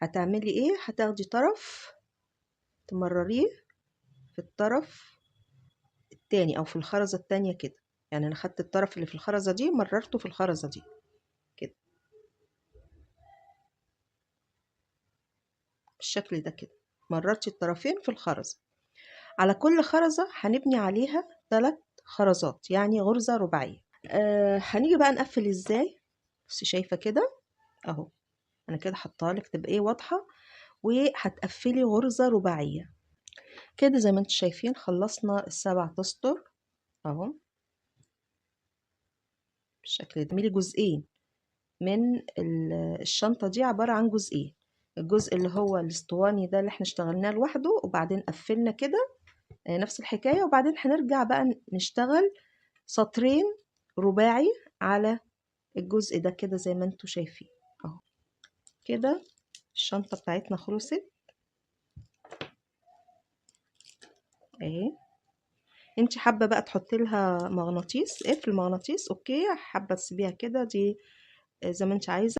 هتعملي ايه؟ هتاخدي طرف تمرريه في الطرف التاني او في الخرزة التانية كده. يعني انا خدت الطرف اللي في الخرزة دي مررته في الخرزة دي كده بالشكل ده كده. مررتي الطرفين في الخرزة. على كل خرزة هنبني عليها 3 خرزات، يعني غرزة رباعية. هنيجي بقى نقفل ازاي؟ بس شايفة كده اهو، انا كده حطها لك تبقى ايه واضحة. وهتقفلي غرزة رباعية كده زي ما انتم شايفين. خلصنا ال7 اسطر اهو بالشكل ده. تعملي جزئين من الشنطة دي، عبارة عن جزئين. الجزء اللي هو الاسطواني ده اللي احنا اشتغلناه لوحده، وبعدين قفلنا كده نفس الحكاية، وبعدين هنرجع بقى نشتغل سطرين رباعي على الجزء ده كده زي ما انتم شايفين اهو. كده الشنطة بتاعتنا خلصت اهي. انت حابة بقى تحطي لها مغناطيس، قفل مغناطيس اوكي، حابة تسيبيها كده دي زي ما انت عايزة.